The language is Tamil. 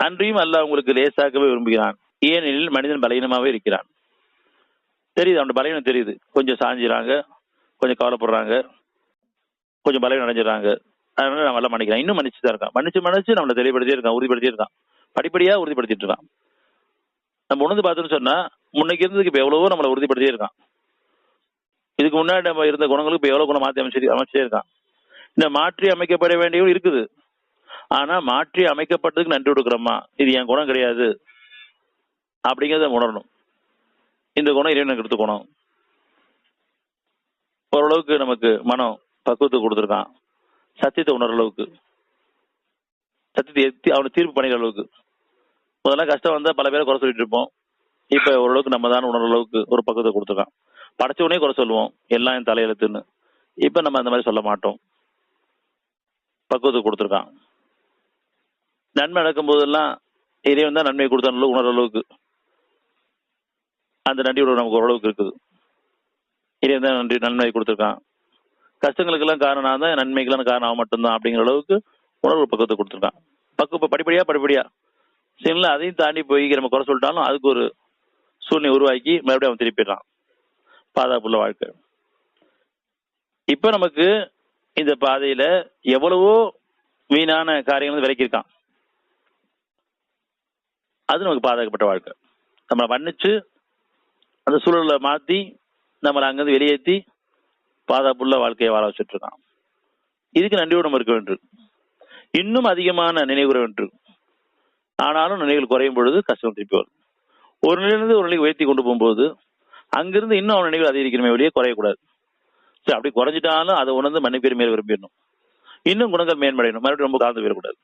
அன்றியும் அல்லாஹ் உங்களுக்கு லேசாக்கவே விரும்புகிறான். ஏனெனில் மனிதன் பலகீனமாவே இருக்கிறான். தெரியுது, அவனோட பலகீனம் தெரியுது. கொஞ்சம் சாஞ்சிடறாங்க, கொஞ்சம் கவலைப்படுறாங்க, கொஞ்சம் பலகீனம் அடைஞ்சிடறாங்க. அதனால நம்ம எல்லாம் மன்னிக்கிறான். இன்னும் மன்னிச்சு தான் இருக்கான். மன்னிச்சு நம்மளை தெளிவுபடுத்தியே இருக்கான், உறுதிப்படுத்தியே இருக்கான். படிப்படியா உறுதிப்படுத்திட்டு இருக்கான். நம்ம உணர்ந்து பார்த்தோம்னு சொன்னா முன்னைக்கு இருந்ததுக்கு இப்ப எவ்வளவோ நம்மளை உறுதிப்படுத்தியே இருக்கான். இதுக்கு முன்னாடி நம்ம இருந்த குணங்களுக்கு இப்ப எவ்வளவு குணம் மாற்றி அமைச்சே இருக்கான். இந்த மாற்றி அமைக்கப்பட வேண்டியவும் இருக்குது. ஆனா மாற்றி அமைக்கப்பட்டதுக்கு நன்றி கொடுக்குறோமா, இது என் குணம் கிடையாது அப்படிங்கிறத உணரணும். இந்த குணம் இறைவனுக்கு எடுத்து குணம். ஓரளவுக்கு நமக்கு மனம் பக்குவத்தை கொடுத்துருக்கான். சத்தியத்தை உணர்ற அளவுக்கு, சத்தியத்தை அவனை தீர்ப்பு பண்ணிக்கிற அளவுக்கு. முதல்ல கஷ்டம் வந்தா பல பேரை குறை சொல்லிட்டு இருப்போம். இப்ப ஓரளவுக்கு நம்ம தான் உணர்ற அளவுக்கு ஒரு பக்குவத்தை கொடுத்துருக்கான். படைச்சவனே குறை சொல்லுவோம், எல்லாம் என் தலையெழுத்துன்னு. இப்ப நம்ம அந்த மாதிரி சொல்ல மாட்டோம். பக்குவத்தை கொடுத்துருக்கான். நன்மை நடக்கும் போதெல்லாம் இறைவன் தான் நன்மை கொடுத்த உணர்ற அளவுக்கு அந்த நன்றியோட நமக்கு ஓரளவுக்கு இருக்குது. இறைவன் தான் நன்மை கொடுத்துருக்கான். கஷ்டங்களுக்கெல்லாம் காரணம் தான், நன்மைக்கெல்லாம் காரணம் அவன் மட்டும்தான் அப்படிங்கிற அளவுக்கு உணர்வு பக்குவத்தை கொடுத்துருக்கான். படிப்படியா சரிங்களா. அதையும் தாண்டி போய் நம்ம குறை சொல்லிட்டாலும் அதுக்கு ஒரு சூழ்நிலை உருவாக்கி மறுபடியும் அவன் திருப்பிடுறான். பாதுகாப்புள்ள வாழ்க்கை. இப்ப நமக்கு இந்த பாதையில எவ்வளவோ வீணான காரியங்கள் விலக்கியிருக்கான். அது நமக்கு பாதுகாக்கப்பட்ட வாழ்க்கை. நம்மளை மன்னிச்சு அந்த சூழலை மாத்தி நம்மளை அங்கிருந்து வெளியேற்றி பாதுகாப்புள்ள வாழ்க்கையை வாழ வச்சுட்டு இருக்கான். இதுக்கு நன்றியோடு நம்ம இருக்க வேண்டும். இன்னும் அதிகமான நினைவுற வேண்டும். ஆனாலும் நினைவுகள் குறையும் பொழுது கஷ்டம் திருப்பி வரும். ஒரு நிலையிலிருந்து ஒரு நிலைக்கு உயர்த்தி கொண்டு போகும்போது அங்கிருந்து இன்னும் அவன் நினைவுகள் அதிகரிக்கணுமே வெளியே குறையக்கூடாது. சரி, அப்படி குறைஞ்சிட்டாலும் அதை உணர்ந்து மன்னிப்பேர் மேல் விரும்பிடணும். இன்னும் குணங்கள் மேன்மடையணும். மறுபடியும் ரொம்ப காந்து போயிடக்கூடாது.